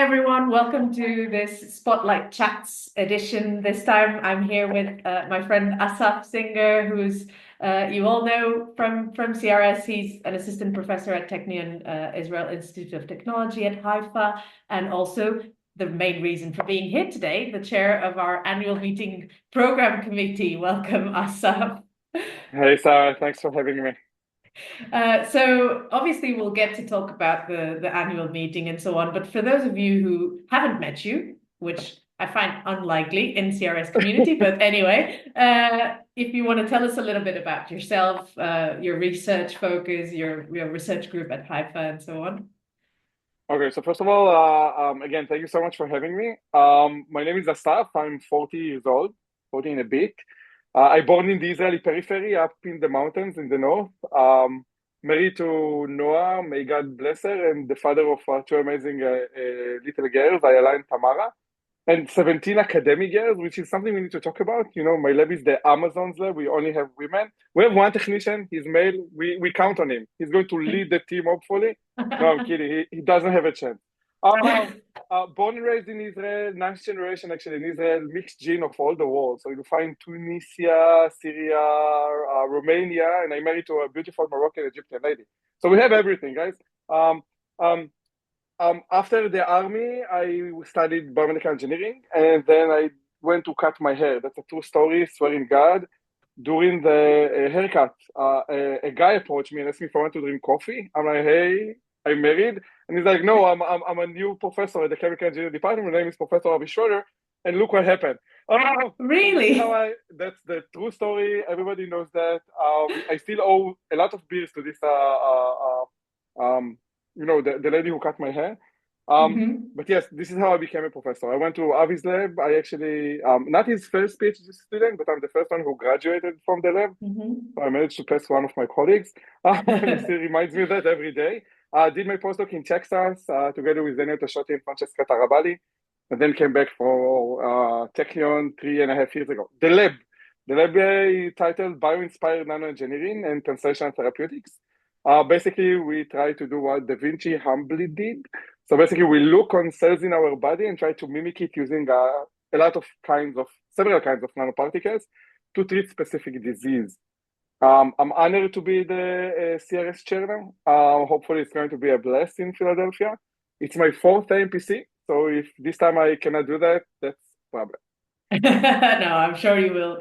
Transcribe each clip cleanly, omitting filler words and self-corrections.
everyone. Welcome to this Spotlight Chats edition. This time I'm here with my friend Assaf Zinger, who's you all know from CRS. He's an assistant professor at Technion Israel Institute of Technology at Haifa, and also the main reason for being here today, the chair of our annual meeting program committee. Welcome, Assaf. Hey Sarah, thanks for having me. So obviously we'll get to talk about the annual meeting and so on, but for those of you who haven't met you, which I find unlikely in CRS community, but anyway, if you want to tell us a little bit about yourself, your research focus, your research group at Haifa and so on. Okay, so first of all, again, thank you so much for having me. My name is Asaf. I'm 40 years old, 40 and a bit. I born in the Israeli periphery, up in the mountains in the north. Married to Noah, may God bless her, and the father of two amazing little girls, Ayala and Tamara, and 17 academic years, which is something we need to talk about. You know, my lab is the Amazon's lab. We only have women. We have one technician. He's male. We count on him. He's going to lead the team, hopefully. No, I'm kidding. He doesn't have a chance. Born and raised in Israel, ninth generation actually in Israel, mixed gene of all the world. So you find Tunisia, Syria, Romania, and I married to a beautiful Moroccan Egyptian lady. So we have everything, guys. Um, um, After the army, I studied biomedical engineering, and then I went to cut my hair. That's a true story, swearing God. During the haircut, a guy approached me and asked me if I want to drink coffee. I'm like, hey, I'm married. And he's like, no, I'm a new professor at the chemical engineering department. My name is Professor Avi Schroeder. And look what happened. Oh, Really? that's the true story. Everybody knows that. I still owe a lot of beers to this the lady who cut my hair. Mm-hmm. But yes, this is how I became a professor. I went to Avi's lab. I actually, not his first PhD student, but I'm the first one who graduated from the lab. Mm-hmm. So I managed to pass one of my colleagues. He still reminds me of that every day. I did my postdoc in Texas together with Daniel Tashotti and Francesca Tarabali, and then came back for Technion 3.5 years ago. The lab titled Bio-Inspired Nanoengineering and Translational Therapeutics. Basically, we try to do what Da Vinci humbly did. So basically, we look on cells in our body and try to mimic it using several kinds of nanoparticles to treat specific disease. I'm honored to be the CRS chair now. Hopefully, it's going to be a blast in Philadelphia. It's my fourth AMPC, so if this time I cannot do that, that's a problem. No, I'm sure you will.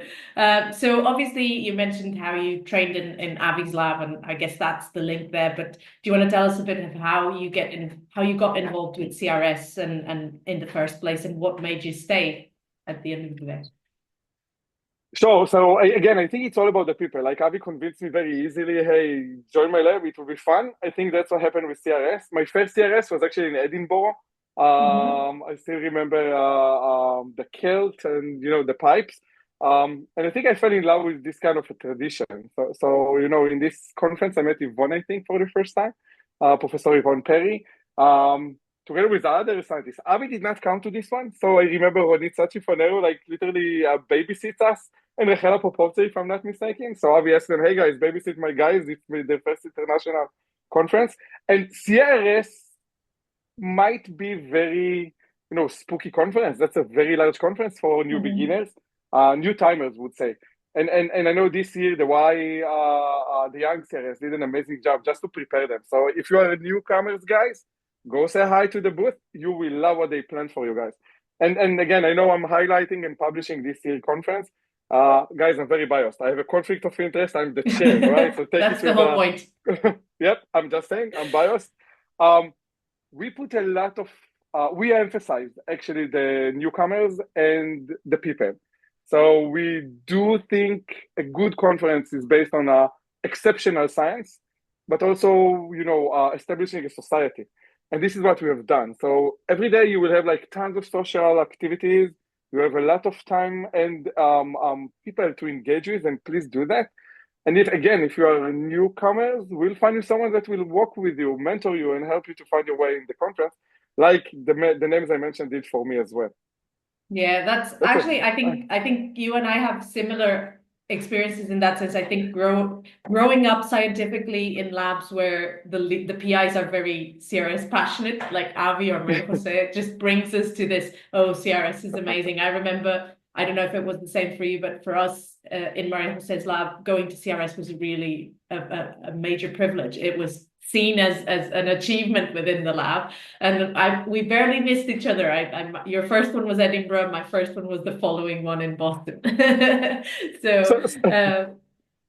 So obviously you mentioned how you trained in Avi's lab, and I guess that's the link there. But do you want to tell us a bit of how you got involved with CRS and in the first place, and what made you stay at the end of the day? Sure. So again, I think it's all about the people. Like Avi convinced me very easily, hey, join my lab, it will be fun. I think that's what happened with CRS. My first CRS was actually in Edinburgh. Mm-hmm. I still remember the kilt and the pipes. And I think I fell in love with this kind of a tradition. So in this conference, I met Yvonne, I think, for the first time, Professor Yvonne Perry, together with other scientists. Avi did not come to this one, so I remember Ronit Sachifonero like literally babysits us and Rachela Popovce, if I'm not mistaken. So Avi asked them, hey guys, babysit my guys. It's the first international conference. And CRS might be very, spooky conference. That's a very large conference for new Mm-hmm. beginners, new timers would say. And I know this year the young CRS did an amazing job just to prepare them. So if you are newcomers, guys, go say hi to the booth. You will love what they planned for you guys. And again, I know I'm highlighting and publishing this year conference. Guys, I'm very biased. I have a conflict of interest. I'm the chair, right? So take it That's the with whole point. yep, I'm just saying, I'm biased. We put a lot of, we emphasize actually the newcomers and the people. So we do think a good conference is based on exceptional science, but also, establishing a society. And this is what we have done. So every day you will have like tons of social activities. You have a lot of time and people to engage with, and please do that. And if you are newcomers, we'll find you someone that will work with you, mentor you, and help you to find your way in the conference, like the names I mentioned did for me as well. Yeah, that's That's it. actually I think you and I have similar experiences in that sense. I think growing up scientifically in labs where the PIs are very CRS passionate, like Avi or Maria Jose, it just brings us to this, oh, CRS is amazing. I remember, I don't know if it was the same for you, but for us in Maria Jose's lab, going to CRS was really a major privilege. It was seen as an achievement within the lab. And we barely missed each other. Your first one was Edinburgh. My first one was the following one in Boston. So,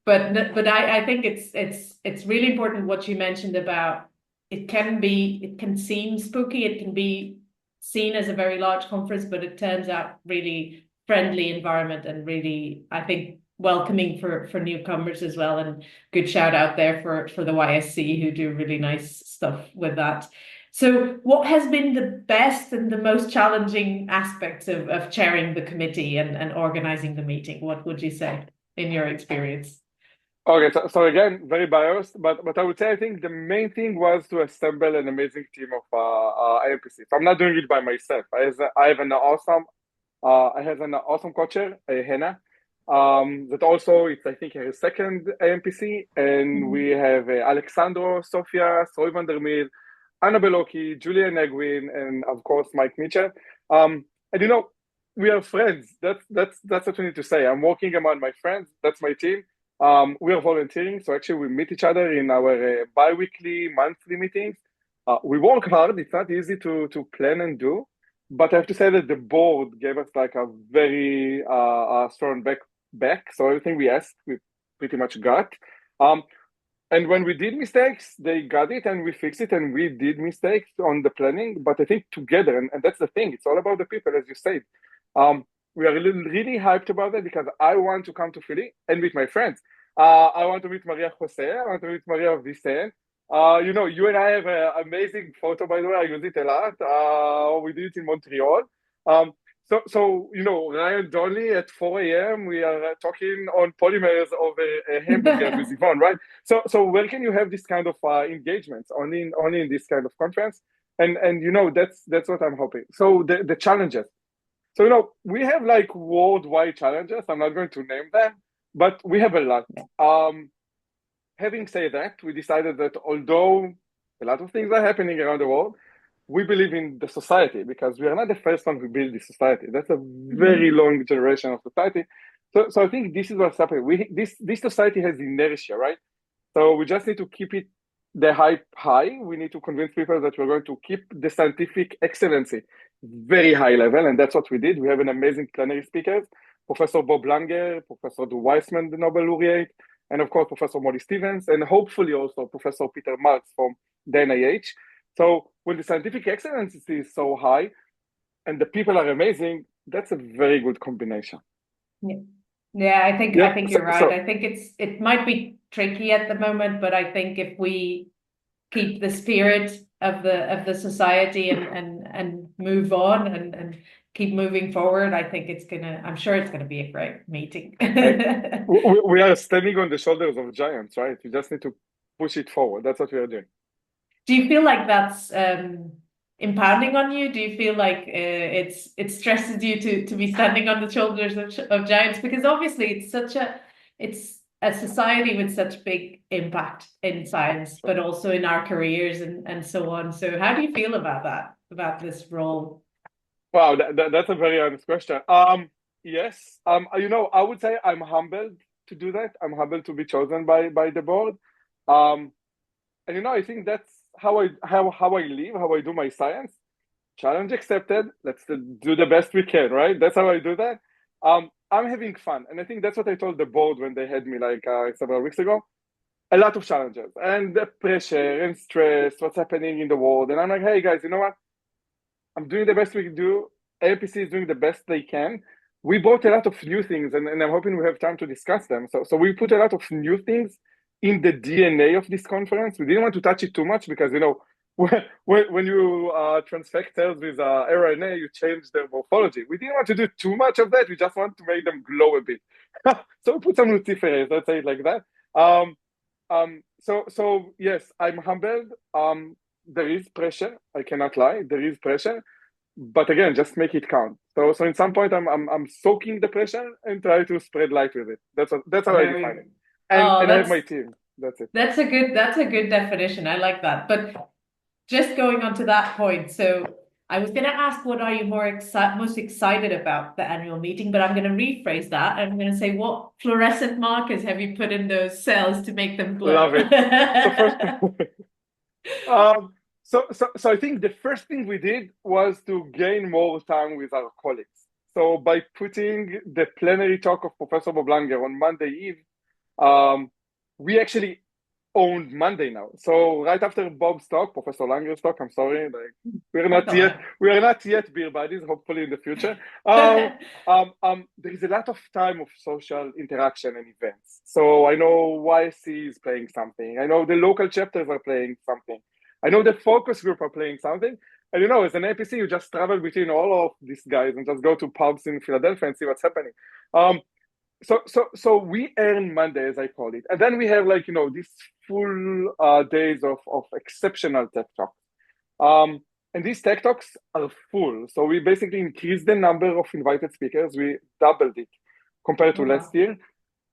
but I think it's really important what you mentioned about it can seem spooky. It can be seen as a very large conference, but it turns out really friendly environment and really, I think, welcoming for newcomers as well. And good shout out there for the YSC who do really nice stuff with that. So what has been the best and the most challenging aspects of chairing the committee and organizing the meeting? What would you say in your experience? Okay, so again, very biased, but I would say I think the main thing was to assemble an amazing team of AMPC. So I'm not doing it by myself. I have an awesome co-chair, Hannah, that also it's I think her second AMPC, and we have Alexandro, Sofia, Soy van der Meel, Anna Beloki, Julian Egwin, and of course Mike Mitchell. And we are friends. That's what we need to say. I'm working among my friends. That's my team. We are volunteering, so actually we meet each other in our bi-weekly, monthly meetings. We work hard. It's not easy to plan and do, but I have to say that the board gave us like a very strong back. So everything we asked, we pretty much got. And when we did mistakes, they got it and we fixed it, and we did mistakes on the planning. But I think together, and that's the thing, it's all about the people, as you said. We are really hyped about it because I want to come to Philly and meet my friends. I want to meet Maria Jose. I want to meet Maria Vicente. You and I have an amazing photo, by the way. I use it a lot. We did it in Montreal. So Ryan Donnelly at 4 a.m. we are talking on polymers of a hamburger with Yvonne, right? So where can you have this kind of engagements? Only in this kind of conference, and that's what I'm hoping. So the challenges. So we have like worldwide challenges. I'm not going to name them, but we have a lot. Having said that, we decided that although a lot of things are happening around the world, we believe in the society because we are not the first one who built this society. That's a very long generation of society. So I think this is what's happening. This society has inertia, right? So we just need to keep it the hype high. We need to convince people that we're going to keep the scientific excellency very high level, and that's what we did. We have an amazing plenary speakers, Professor Bob Langer, Professor Du Weissman, the Nobel laureate, and of course Professor Molly Stevens, and hopefully also Professor Peter Marks from the NIH. So when the scientific excellence is so high and the people are amazing, that's a very good combination. Yeah, I think you're right. I think it might be tricky at the moment, but I think if we keep the spirit of the society and move on and keep moving forward, I'm sure it's gonna be a great meeting. We are standing on the shoulders of giants, right? We just need to push it forward. That's what we are doing. Do you feel like that's impounding on you? Do you feel like it stresses you to be standing on the shoulders of giants? Because obviously it's a society with such big impact in science, but also in our careers and so on. So how do you feel about that, about this role? Wow, that's a very honest question. Yes, I would say I'm humbled to do that. I'm humbled to be chosen by the board. And I think that's how I live, how I do my science. Challenge accepted. Let's do the best we can, right? That's how I do that. I'm having fun, and I think that's what I told the board when they had me like several weeks ago. A lot of challenges and the pressure and stress, what's happening in the world, and I'm like, hey guys, you know what? I'm doing the best we can do. AMPC is doing the best they can. We brought a lot of new things, and I'm hoping we have time to discuss them. So we put a lot of new things in the DNA of this conference. We didn't want to touch it too much because, when you transfect cells with RNA, you change their morphology. We didn't want to do too much of that. We just want to make them glow a bit. So we put some luciferase, let's say it like that. So yes, I'm humbled. There is pressure. I cannot lie. There is pressure. but again, just make it count. So in some point, I'm soaking the pressure and try to spread light with it. That's how I define it. Oh, And I have my team. That's it. that's a good definition. I like that. But just going on to that point, so I was going to ask, what are you most excited about the annual meeting? But I'm going to rephrase that. I'm going to say, what fluorescent markers have you put in those cells to make them glow? Love it. So first, so I think the first thing we did was to gain more time with our colleagues. So by putting the plenary talk of Professor Bob Langer on Monday Eve, we actually owned Monday now. So right after Bob's talk, Professor Langer's talk, I'm sorry, like we are not yet beer buddies. Hopefully in the future. There is a lot of time of social interaction and events. So I know YC is playing something. I know the local chapters are playing something. I know the focus group are playing something. And as an AMPC, you just travel between all of these guys and just go to pubs in Philadelphia and see what's happening. So we earn Monday, as I call it, and then we have these full days of exceptional tech talks, and these tech talks are full. So we basically increased the number of invited speakers. We doubled it compared to last year,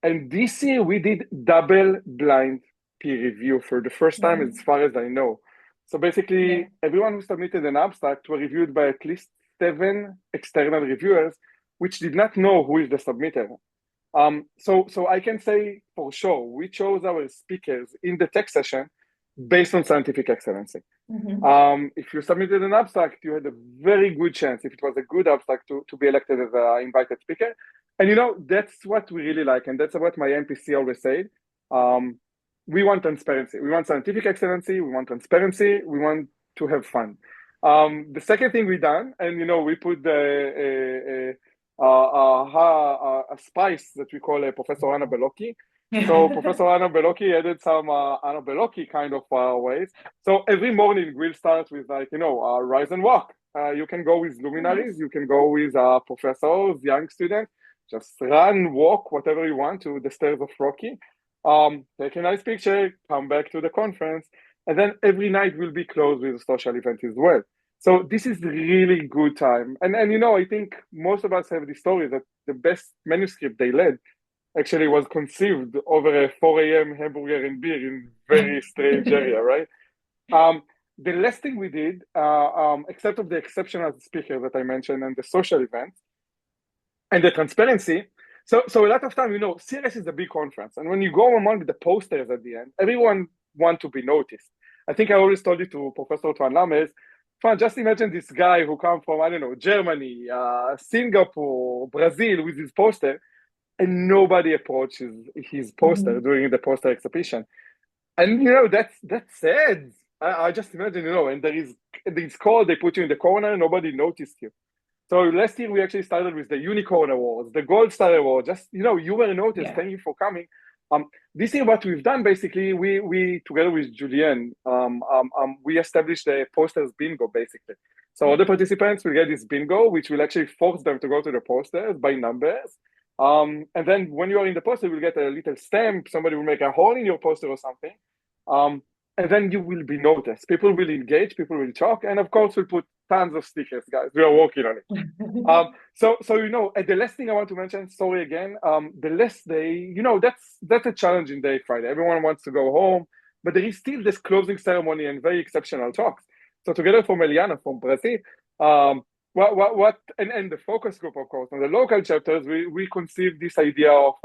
and this year we did double blind peer review for the first time, as far as I know. So basically, everyone who submitted an abstract were reviewed by at least 7 external reviewers, which did not know who is the submitter. So I can say for sure, we chose our speakers in the tech session based on scientific excellency. If you submitted an abstract, you had a very good chance, if it was a good abstract, to be elected as an invited speaker. And that's what we really like, and that's what my MPC always said. We want transparency. We want scientific excellency. We want transparency. We want to have fun. The second thing we done, and we put a spice that we call Professor Anna Belocchi. So Professor Anna Belocchi added some Anna Belocchi kind of ways. So every morning we'll start with rise and walk. You can go with luminaries. You can go with professors, young students. Just run, walk, whatever you want to the stairs of Rocky. Take a nice picture, come back to the conference, and then every night will be closed with a social event as well. So this is really good time. And I think most of us have the story that the best manuscript they led actually was conceived over a 4 a.m. hamburger and beer in very strange area, right? The last thing we did, except of the exceptional speaker that I mentioned and the social events and the transparency, so a lot of time, CRS is a big conference. And when you go among the posters at the end, everyone wants to be noticed. I think I always told it to Professor Tuan Lames, just imagine this guy who comes from, I don't know, Germany, Singapore, Brazil with his poster, and nobody approaches his poster during the poster exhibition. And, that's sad. I just imagine, and there is this call, they put you in the corner, nobody noticed you. So last year we actually started with the Unicorn Awards, the Gold Star Award, just, you were noticed, thank you for coming. This year what we've done, basically, we together with Julianne, we established a posters bingo, basically. So all the participants will get this bingo, which will actually force them to go to the posters by numbers. And then when you are in the poster, you'll get a little stamp, somebody will make a hole in your poster or something. And then you will be noticed. People will engage, people will talk, and of course we'll put tons of stickers, guys. We are working on it. So and the last thing I want to mention, sorry again, the last day, that's a challenging day, Friday. Everyone wants to go home, but there is still this closing ceremony and very exceptional talks. So together from Eliana from Brazil, and the focus group, of course, and the local chapters, we conceived this idea of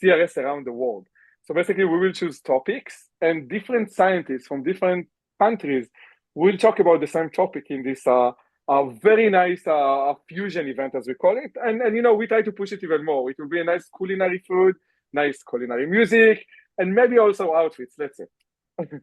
CRS around the world. So basically, we will choose topics, and different scientists from different countries will talk about the same topic in this very nice fusion event, as we call it. And we try to push it even more. It will be a nice culinary food, nice culinary music, and maybe also outfits. That's it.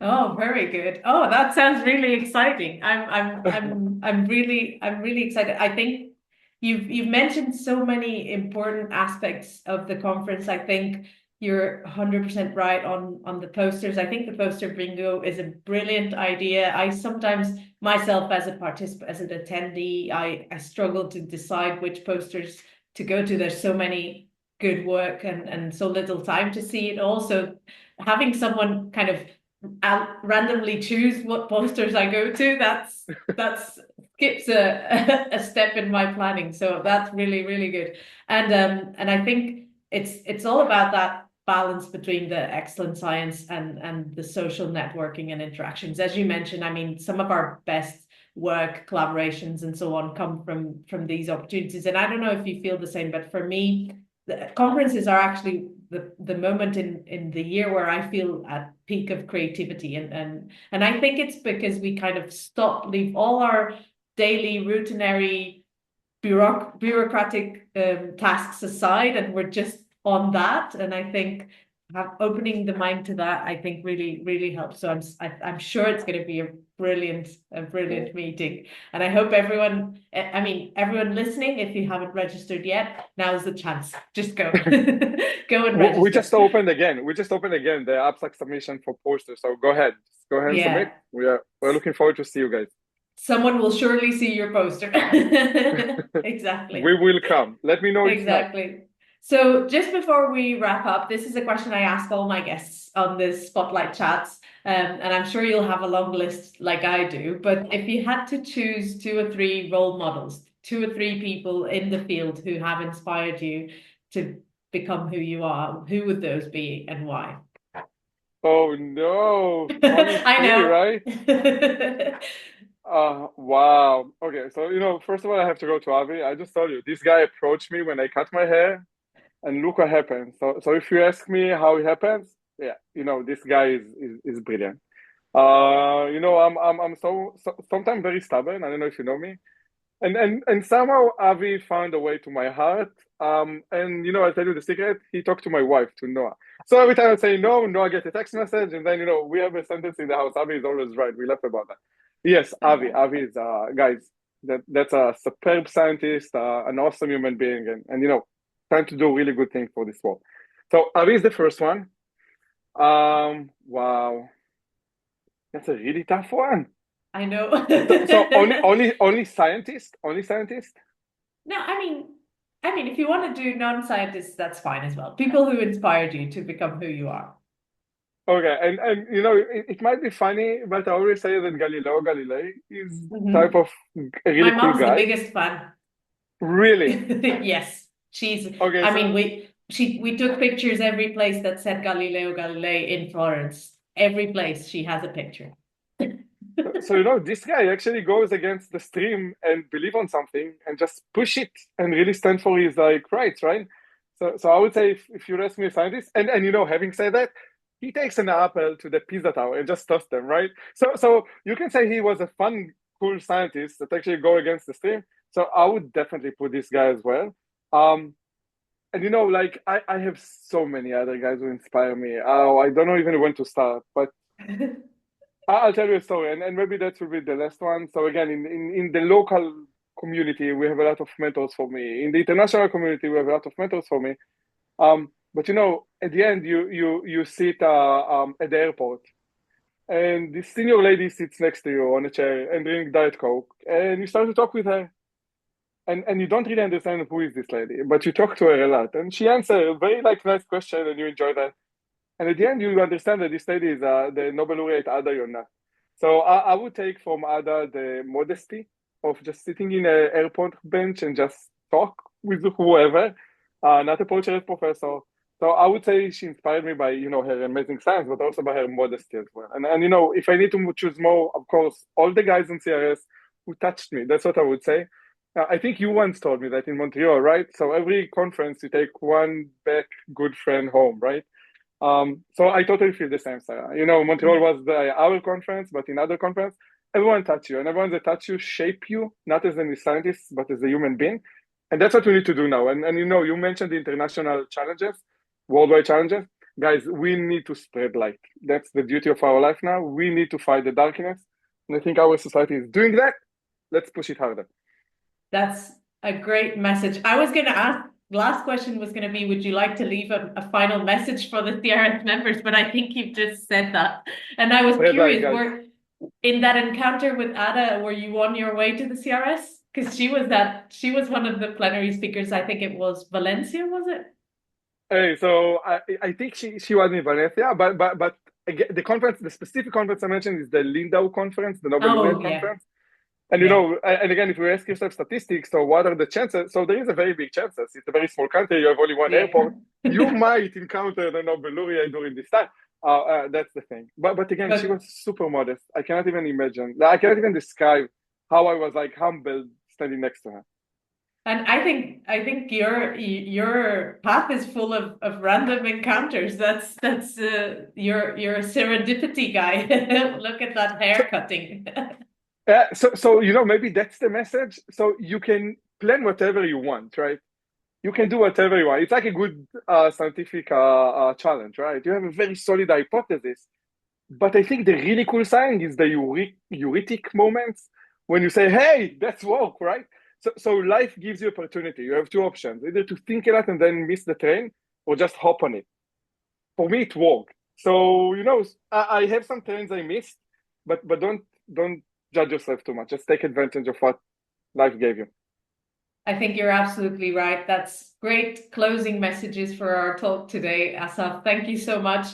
Oh, very good. Oh, that sounds really exciting. I'm really excited. I think you've mentioned so many important aspects of the conference. I think you're 100% right on the posters. I think the poster bingo is a brilliant idea. I sometimes myself as a participant, as an attendee, I struggle to decide which posters to go to. There's so many good work and so little time to see it. Also, having someone kind of randomly choose what posters I go to, that's skips a step in my planning. So that's really, really good. And I think it's all about that balance between the excellent science and the social networking and interactions. As you mentioned, I mean, some of our best work, collaborations, and so on come from these opportunities. And I don't know if you feel the same, but for me, the conferences are actually the moment in the year where I feel at peak of creativity. And I think it's because we kind of leave all our daily routinary bureaucratic tasks aside, and we're just on that. And I think opening the mind to that, I think really, really helps. So I'm sure it's going to be a brilliant meeting. And I hope everyone listening, if you haven't registered yet, now's the chance. Just go, go and register. We just opened again the abstract submission for posters. So go ahead and submit. We're looking forward to see you guys. Someone will surely see your poster. Exactly. We will come. Let me know. Exactly. So just before we wrap up, this is a question I ask all my guests on this Spotlight Chats, and I'm sure you'll have a long list like I do, but if you had to choose 2 or 3 role models, 2 or 3 people in the field who have inspired you to become who you are, who would those be and why? Oh no. I know. Right? Wow. Okay, so first of all, I have to go to Avi. I just told you, this guy approached me when I cut my hair, and look what happened. So if you ask me how it happens, yeah, this guy is brilliant. I'm sometimes very stubborn. I don't know if you know me, and somehow Avi found a way to my heart. And I'll tell you the secret. He talked to my wife, to Noah. So every time I say no, Noah gets a text message, and then we have a sentence in the house. Avi is always right. We laugh about that. Yes, Avi is guys. That's a superb scientist, an awesome human being, and trying to do really good things for this world. So Avi is the first one. Wow, that's a really tough one. I know. So only scientist? Only scientist? No, I mean, if you want to do non-scientists, that's fine as well. People who inspired you to become who you are. Okay, and it might be funny, but I always say that Galileo Galilei is type of a really cool guy. My mom's the biggest fan. Really? Yes, she's. Okay. I mean, we took pictures every place that said Galileo Galilei in Florence. Every place she has a picture. So this guy actually goes against the stream and believe on something and just push it and really stand for his rights, right? So I would say if you ask me a scientist, and having said that, he takes an apple to the Pisa Tower and just toss them, right? So you can say he was a fun, cool scientist that actually go against the stream. So I would definitely put this guy as well. And I have so many other guys who inspire me. Oh, I don't know even when to start, but I'll tell you a story, and maybe that will be the last one. So again, in the local community, we have a lot of mentors for me. In the international community, we have a lot of mentors for me. But at the end, you sit at the airport, and this senior lady sits next to you on a chair and drink Diet Coke, and you start to talk with her, and you don't really understand who is this lady, but you talk to her a lot, and she answers a very nice question, and you enjoy that. And at the end, you understand that this lady is the Nobel laureate Ada Yonah. So I would take from Ada the modesty of just sitting in an airport bench and just talk with whoever, not approach her as professor. So I would say she inspired me by, her amazing science, but also by her modesty as well. And if I need to choose more, of course, all the guys in CRS who touched me, that's what I would say. I think you once told me that in Montreal, right? So every conference, you take one back good friend home, right? So I totally feel the same, Sarah. Montreal was our conference, but in other conference, everyone touch you, and everyone that touch you shape you, not as a scientist, but as a human being. And that's what we need to do now. And you mentioned the international challenges, worldwide challenges. Guys, we need to spread light. That's the duty of our life now. We need to fight the darkness. And I think our society is doing that. Let's push it harder. That's a great message. I was going to ask, last question was going to be, would you like to leave a final message for the CRS members? But I think you've just said that. And I was curious, in that encounter with Ada, were you on your way to the CRS? Because she was one of the plenary speakers. I think it was Valencia, was it? Hey, so I think she was in Valencia, but again, the specific conference I mentioned is the Lindau conference, the Nobel Laureate conference. And you Yeah. know, and again, if you ask yourself statistics, so what are the chances? So there is a very big chances. It's a very small country. You have only one Yeah. airport. You might encounter, I don't know, Beluria during this time. That's the thing. But again, she But was super modest. I cannot even imagine. I cannot even describe how I was like humbled standing next to her. and I think your path is full of random encounters. That's you're a serendipity guy. Look at that So, hair cutting. so you know, maybe that's the message. So you can plan whatever you want, right? You can do whatever you want. It's like a good scientific challenge, right? You have a very solid hypothesis. But I think the really cool sign is the heuristic moments when you say, hey, that's work, right? So life gives you opportunity. You have two options, either to think a lot and then miss the train or just hop on it. For me, it worked. So, you know, I have some trains I missed, but don't judge yourself too much. Just take advantage of what life gave you. I think you're absolutely right. That's great closing messages for our talk today, Asaf. Thank you so much.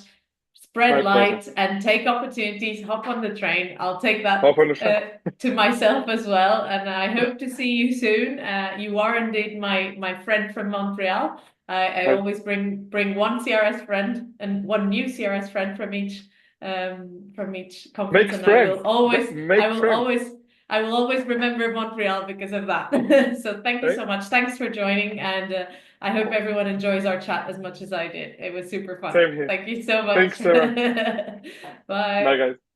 Spread My pleasure. light and take opportunities. Hop on the train. I'll take that Hop on the train. to myself as well. And I hope to see you soon. You are indeed my friend from Montreal. I Right. always bring one CRS friend and one new CRS friend from each conference, Make and I will friends. always I Make will friends. always I will always remember Montreal because of that. So thank you Right? so much. Thanks for joining, and I Of hope course. everyone enjoys our chat as much as I did. It was super fun. Same here. Thank you so much. Thanks, Sarah. Bye. Bye, guys.